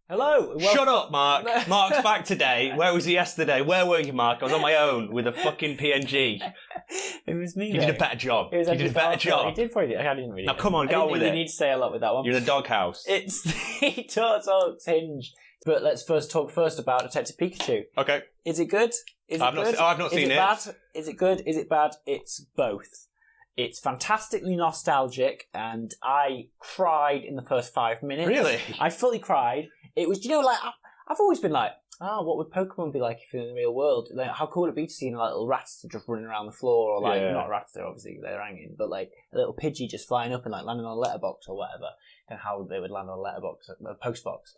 Hello. Shut up, Mark. Mark's back today. Where was he yesterday? Where were you, Mark? I was on my own with a fucking PNG. It was me. You did a better job. You did a better job. He did probably. I didn't really. Now come on, go with it. You need to say a lot with that one. You're in a doghouse. It's the Turtles Hinge. But let's talk about Detective Pikachu. Okay. Is it good? Is it good? I've not seen it. Bad? Is it good? Is it bad? It's both. It's fantastically nostalgic, and I cried in the first 5 minutes. Really? I fully cried. It was, I've always been like, what would Pokemon be like if in the real world? Like, how cool would it be to see like little rats just running around the floor, or like not rats, they're obviously they're hanging, but like a little Pidgey just flying up and like landing on a letterbox or whatever, and how they would land on a letterbox, a postbox.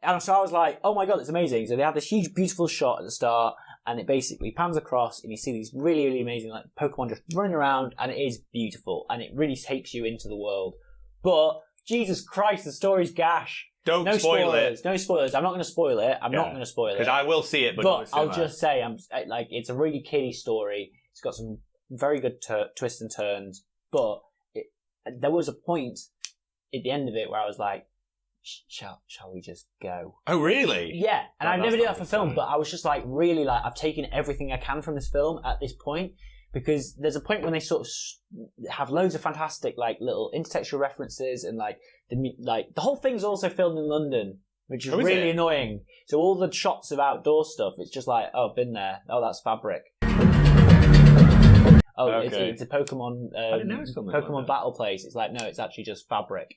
And so I was like, oh my god, it's amazing. So they have this huge, beautiful shot at the start, and it basically pans across, and you see these really, really amazing like Pokemon just running around, and it is beautiful, and it really takes you into the world. But Jesus Christ, the story's gash. Don't spoil it. No spoilers. I'm not going to spoil it. I'm not going to spoil it. Because I will see it, but I'll just say, it's a really kiddie story. It's got some very good twists and turns. But there was a point at the end of it where I was like, shall we just go? Oh, really? Yeah. And I never did that for film, but I was just like, really, like, I've taken everything I can from this film at this point. Because there's a point when they sort of have loads of fantastic, like, little intertextual references, and like the whole thing's also filmed in London, which is really annoying. So all the shots of outdoor stuff, it's just like, oh, been there. Oh, that's fabric. Oh, okay. It's a Pokemon Pokemon battle place. It's like, no, it's actually just fabric.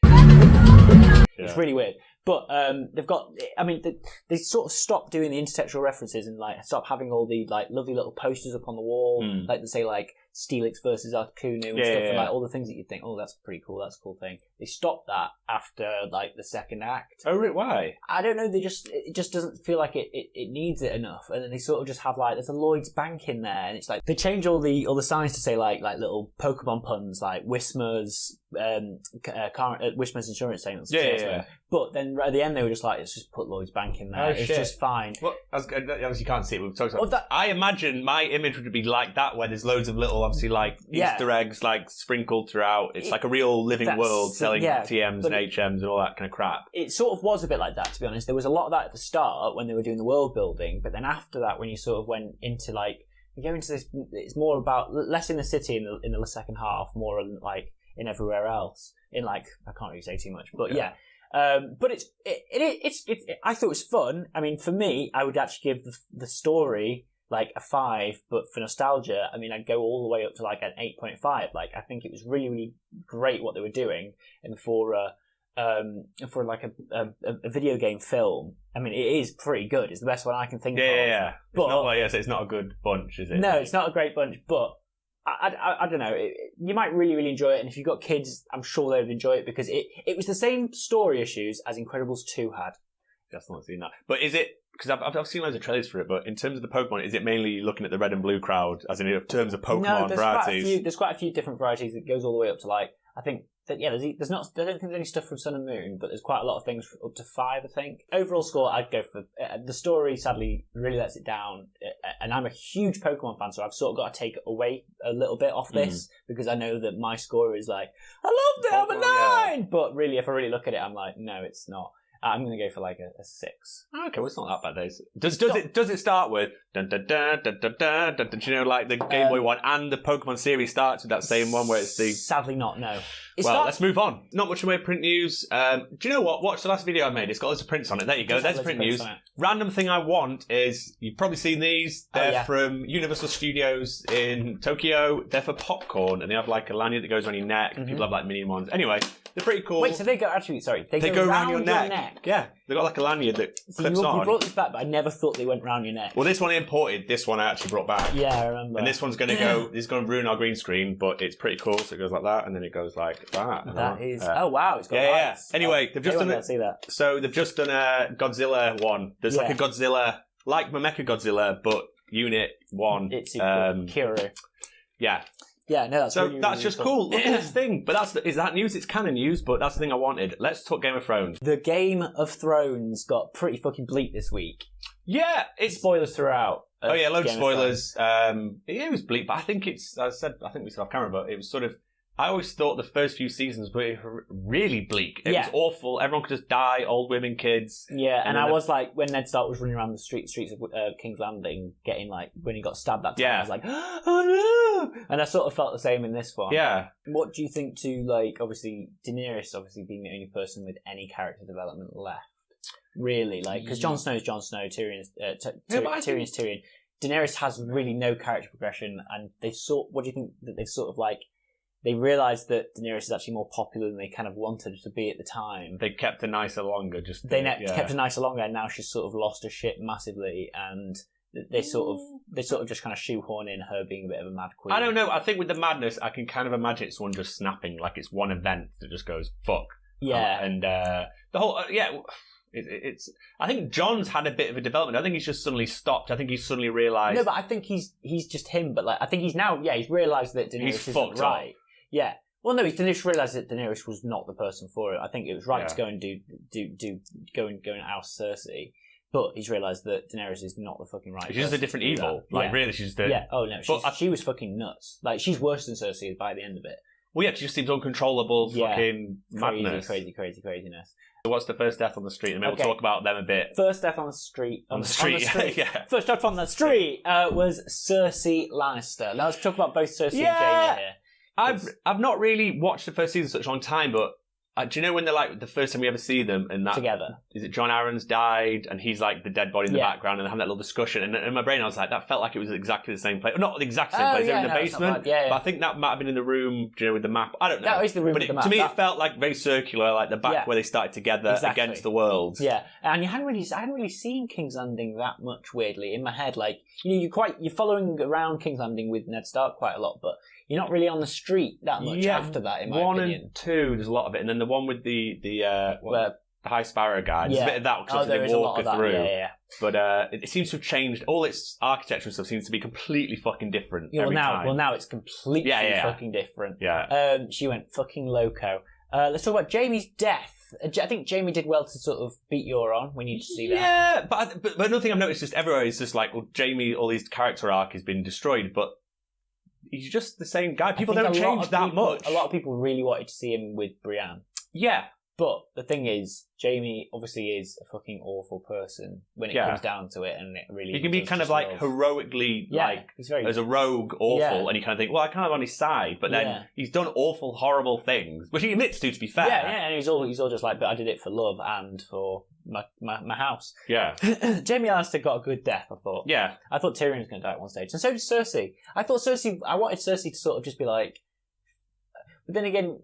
It's really weird. But they've got, I mean, they sort of stopped doing the intertextual references and like stop having all the like lovely little posters up on the wall, like they say like Steelix versus Articuno and stuff, and like all the things that you'd think, oh, that's pretty cool, that's a cool thing. They stopped that after like the second act. Oh, really? Why? I don't know. It just doesn't feel like it needs it enough, and then they sort of just have like there's a Lloyd's Bank in there, and it's like they change all the signs to say like little Pokemon puns like Whismer's Whismer's insurance statements. Yeah. But then at the end they were just like, let's just put Lloyd's Bank in there. Oh, it's just fine. Well, obviously you can't see it. We've talked about. I imagine my image would be like that, where there's loads of little, obviously, like Easter eggs, like sprinkled throughout. It's like a real living world selling TMs and HMs and all that kind of crap. It sort of was a bit like that, to be honest. There was a lot of that at the start when they were doing the world building, but then after that, when you sort of went into like you go into this, it's more about less in the city in the second half, more like in everywhere else. In like I can't really say too much, but yeah. But it's I thought it was fun. I mean, for me, I would actually give the story like a 5, but for nostalgia, I mean, I'd go all the way up to like an 8.5. Like, I think it was really, really great what they were doing, and for like a video game film, I mean, it is pretty good. It's the best one I can think of. Yeah. But it's not a good bunch, is it? No, it's not a great bunch, but I don't know. You might really, really enjoy it, and if you've got kids, I'm sure they would enjoy it, because it was the same story issues as Incredibles 2 had. That's not seen that. But is it, because I've seen loads of trailers for it, but in terms of the Pokemon, is it mainly looking at the red and blue crowd, as in terms of Pokemon varieties? There's quite a few different varieties that goes all the way up to like, I think, that, yeah, there's not, I don't think there's any stuff from Sun and Moon, but there's quite a lot of things up to 5, I think. Overall score, I'd go for, the story sadly really lets it down, and I'm a huge Pokemon fan, so I've sort of got to take away a little bit off this, because I know that my score is like, I loved it, I'm a 9! But really, if I really look at it, I'm like, no, it's not. I'm going to go for like a 6. Okay, well, it's not that bad, does it start with dun dun dun dun dun dun dun dun, you know, like the Game Boy one, and the Pokemon series starts with that same one where it's the... Sadly not, no. Let's move on. Not much in the way of print news. Do you know what? Watch the last video I made. It's got loads of prints on it. There you go. There's print news. Random thing I want is, you've probably seen these. They're from Universal Studios in Tokyo. They're for popcorn, and they have like a lanyard that goes around your neck. People have like mini ones. Anyway, they're pretty cool. Wait, so they go, they go around your neck? Yeah. They've got like a lanyard that clips on. You brought this back, but I never thought they went round your neck. Well, this one I imported. This one I actually brought back. Yeah, I remember. And this one's going to go, this is going to ruin our green screen, but it's pretty cool. So it goes like that, and then it goes like that. That is, oh wow, it's got lights. Anyway, they've just done see that. So they've just done a Godzilla one. There's like a Godzilla, like Mecha Godzilla, but Unit 1. It's Kira. Yeah. Yeah, no, that's really, that's just cool. Look at this thing. But is that news? It's canon news, but that's the thing I wanted. Let's talk Game of Thrones. The Game of Thrones got pretty fucking bleak this week. Yeah, it's spoilers throughout. Oh yeah, loads of spoilers. It was bleak, but I think it's, as I said, I think we said off camera, but it was sort of, I always thought the first few seasons were really bleak. It was awful. Everyone could just die, old women, kids. Yeah, and I was like, when Ned Stark was running around the streets of King's Landing, getting like, when he got stabbed that time, I was like, oh no! And I sort of felt the same in this one. Yeah. What do you think to, like, obviously, Daenerys obviously being the only person with any character development left? Really, like, because Jon Snow's Jon Snow, Tyrion's Tyrion. Daenerys has really no character progression, and what do you think that they've sort of like, they realised that Daenerys is actually more popular than they kind of wanted her to be at the time. They kept her nicer longer. Kept her nicer longer, and now she's sort of lost her shit massively, and they sort of just kind of shoehorn in her being a bit of a mad queen. I don't know. I think with the madness, I can kind of imagine someone just snapping, like it's one event that just goes fuck. Yeah, and the whole It's. I think John's had a bit of a development. I think he's just suddenly stopped. I think he's suddenly realised. No, but I think he's just him. But like, I think he's now. Yeah, he's realised that Daenerys isn't right. Yeah. Well, no, he's realised that Daenerys was not the person for it. I think it was right to go and go and oust Cersei. But he's realised that Daenerys is not the fucking right. She's just a different evil. Like really, she's the. Yeah. Oh no, she was fucking nuts. Like she's worse than Cersei by the end of it. Well, yeah, she just seems uncontrollable. Fucking madness. Craziness. So what's the first death on the street? And we'll talk about them a bit. First death on the street. On the street. Yeah. First death on the street was Cersei Lannister. Now let's talk about both Cersei and Jaime here. I've not really watched the first season in such a long time, but do you know when they're like the first time we ever see them and that together? Is it John Aaron's died and he's like the dead body in the background and they're having that little discussion? And in my brain, I was like, that felt like it was exactly the same place. Not the exact same place. They're in the basement. But I think that might have been in the room, with the map. I don't know. That was the room with the map. To me, it felt like very circular, like the back where they started together against the world. Yeah, and I hadn't really seen King's Landing that much. Weirdly, in my head, like you're following around King's Landing with Ned Stark quite a lot, but you're not really on the street that much after that, in my opinion. 1 and 2, there's a lot of it. And then the one with the High Sparrow guy, there's a bit of that because they walk her through. Yeah. But it seems to have changed. All its architecture and stuff seems to be completely fucking different every time. Well, now it's completely fucking different. Yeah. She went fucking loco. Let's talk about Jaime's death. I think Jaime did well to sort of beat you on when you see that. Yeah, but another thing I've noticed just everywhere is just like, well, Jaime, all his character arc has been destroyed, but he's just the same guy. People don't change that much. A lot of people really wanted to see him with Brienne. Yeah. But the thing is, Jaime obviously is a fucking awful person when it comes down to it, and it really... He can be kind of like heroically, as a rogue, awful, and you kind of think, well, I'm kind of on his side, but then he's done awful, horrible things, which he admits to be fair. Yeah, and he's all just like, but I did it for love and for my house. Yeah. Jaime Lannister got a good death, I thought. Yeah. I thought Tyrion was going to die at one stage, and so did Cersei. I wanted Cersei to sort of just be like... But then again...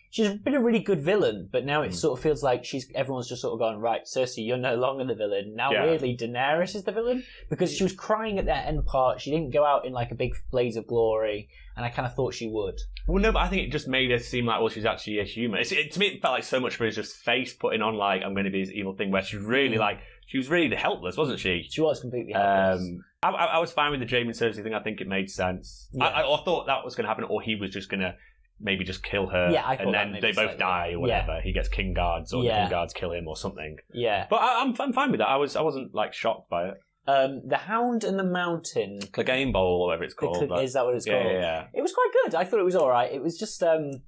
She's been a really good villain, but now it sort of feels like everyone's just sort of going, right, Cersei, you're no longer the villain. Now, weirdly, Daenerys is the villain, because she was crying at that end part. She didn't go out in like a big blaze of glory, and I kind of thought she would. Well, no, but I think it just made her seem like, well, she's actually a human. To me, it felt like so much for his just face putting on, like, I'm going to be this evil thing, where she's really she was really helpless, wasn't she? She was completely helpless. I was fine with the Jaime and Cersei thing. I think it made sense. Yeah. I thought that was going to happen, or he was just going to maybe just kill her, and then they both die or whatever. Yeah. He gets King Guards, or the King Guards kill him or something. Yeah, but I'm fine with that. I wasn't like shocked by it. The Hound and the Mountain, Clegane Bowl, or whatever it's called. Is that what it's called? Yeah. It was quite good. I thought it was all right. It was just didn't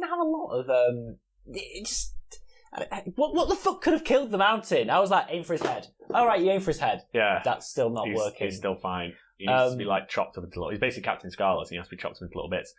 have a lot of it just. What the fuck could have killed the Mountain? I was like, aim for his head. All right, you aim for his head. Yeah, that's still not working. He's still fine. He needs to be like chopped up into little. He's basically Captain Scarlet, so he has to be chopped up into little bits.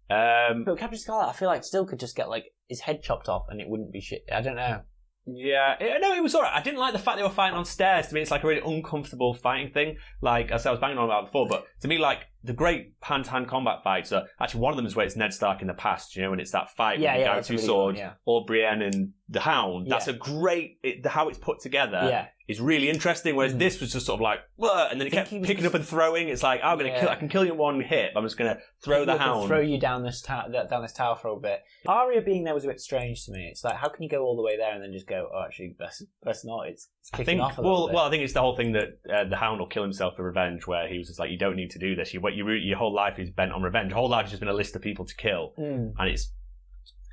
But Captain Scarlet, I feel like still could just get like his head chopped off and it wouldn't be shit. I don't know. Yeah, no, it was alright. I didn't like the fact they were fighting on stairs. To me, it's like a really uncomfortable fighting thing. Like I said, I was banging on about it before, but to me, like the great hand-to-hand combat fights are actually one of them is where it's Ned Stark in the past. When it's that fight with the guy with two swords, or Brienne and the Hound. That's a great. How it's put together is really interesting. Whereas this was just sort of like, what? And then it kept picking up and throwing. It's like, I'm gonna kill. I can kill you in one hit. But I'm just gonna throw the Hound, throw you down this tower for a bit. Arya being there was a bit strange to me. It's like, how can you go all the way there and then just go, oh, actually, best not. It's kicking off a little bit. Well, I think it's the whole thing that the Hound will kill himself for revenge, where he was just like, you don't need to do this. Your whole life is bent on revenge. Your whole life has just been a list of people to kill, and it's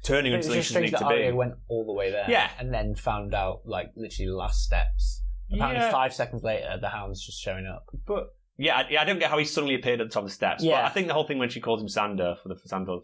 turning into things you need to be. Arya went all the way there, and then found out like literally the last steps. Apparently, 5 seconds later, the Hound's just showing up. But I don't get how he suddenly appeared at the top of the steps. Yeah. But I think the whole thing when she calls him Sander for the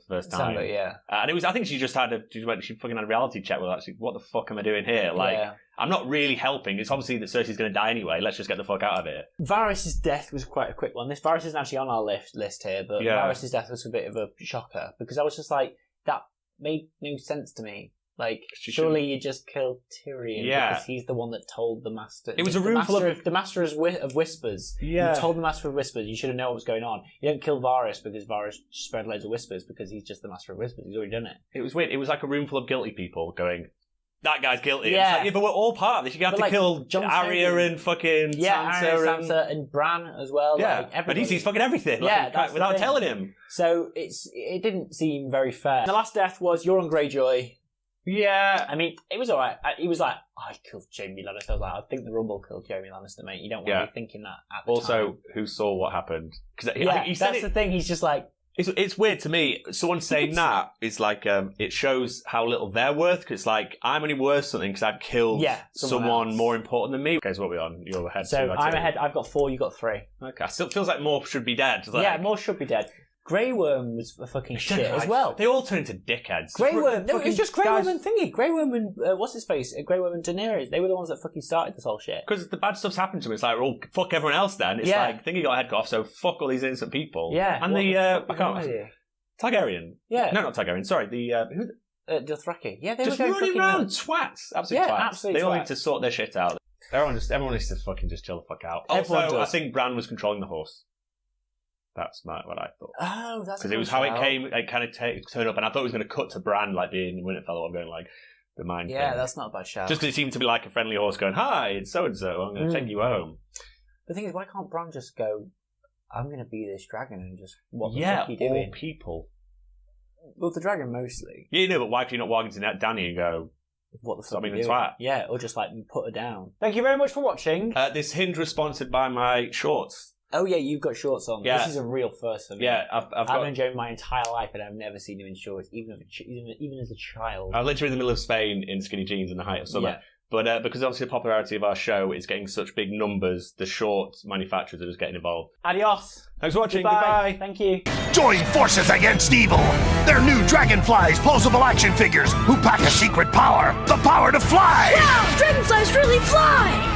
first time. Sander, yeah. And it was, I think she fucking had a reality check with actually, what the fuck am I doing here? Like, I'm not really helping. It's obviously that Cersei's going to die anyway. Let's just get the fuck out of here. Varys' death was quite a quick one. Varys isn't actually on our list here, but Varys' death was a bit of a shocker because I was just like, that made no sense to me. Like, surely you just killed Tyrion because he's the one that told the Master. It was a room full of... The Master of Whispers. Yeah. You told the Master of Whispers. You should have known what was going on. You don't kill Varys because Varys spread loads of whispers because he's just the Master of Whispers. He's already done it. It was weird. It was like a room full of guilty people going... That guy's guilty. Yeah. But we're all part of this. You have to kill Arya and fucking Sansa and Bran as well. Yeah, like, but he sees fucking everything. Without telling him. So it didn't seem very fair. The last death was Euron Greyjoy. Yeah. I mean, it was alright. He was like, I killed Jaime Lannister. I was like, I think the Rumble killed Jaime Lannister, mate. You don't want to be thinking that at the time. Also, who saw what happened? Because that's the thing. He's just like... It's weird to me. Someone saying that is like, it shows how little they're worth, because it's like, I'm only worth something because I've killed someone more important than me. Okay, so what are we on? You're ahead. So I'm ahead. I've got 4, you got 3. Okay. Still feels like more should be dead. Like... more should be dead. Grey Worm was a fucking shit as well. They all turn into dickheads. Grey Worm, no, it was just Grey Worm and thingy. Grey Worm and what's his face? Grey Worm and Daenerys. They were the ones that fucking started this whole shit. Because the bad stuff's happened to him. It's like, well, fuck everyone else then. It's like, thingy got a head cut off, so fuck all these innocent people. Yeah. And I can't. Targaryen. Yeah. No, not Targaryen. Sorry, who? Dothraki. Yeah, they just were going running around twats. Absolute twats. Absolutely. They all need to sort their shit out. Everyone needs to fucking just chill the fuck out. Everyone also, I think Bran was controlling the horse. That's what I thought. Oh, that's because it was how it came. It kind of turned up, and I thought it was going to cut to Bran like being Winterfell. I'm going like the mind. Yeah, thing. That's not a bad shout. Just because it seemed to be like a friendly horse going, "Hi, it's so and so. I'm going to take you home." The thing is, why can't Bran just go? I'm going to be this dragon and just what the fuck are you doing? All people. Well, the dragon mostly. Yeah, you know, but why can you not walk into Dany and go? What the fuck? I mean, the twat. Yeah, or just like put her down. Thank you very much for watching. This hinge was sponsored by my shorts. Oh yeah, you've got shorts on. Yeah. This is a real first for me. Yeah, I've known Joe my entire life, and I've never seen him in shorts, even as a child. I was literally in the middle of Spain in skinny jeans in the height of summer. Yeah. But because obviously the popularity of our show is getting such big numbers, the shorts manufacturers are just getting involved. Adios. Thanks for watching. Goodbye. Thank you. Join forces against evil. They're new Dragonflies posable action figures who pack a secret power, the power to fly. Wow, dragonflies really fly.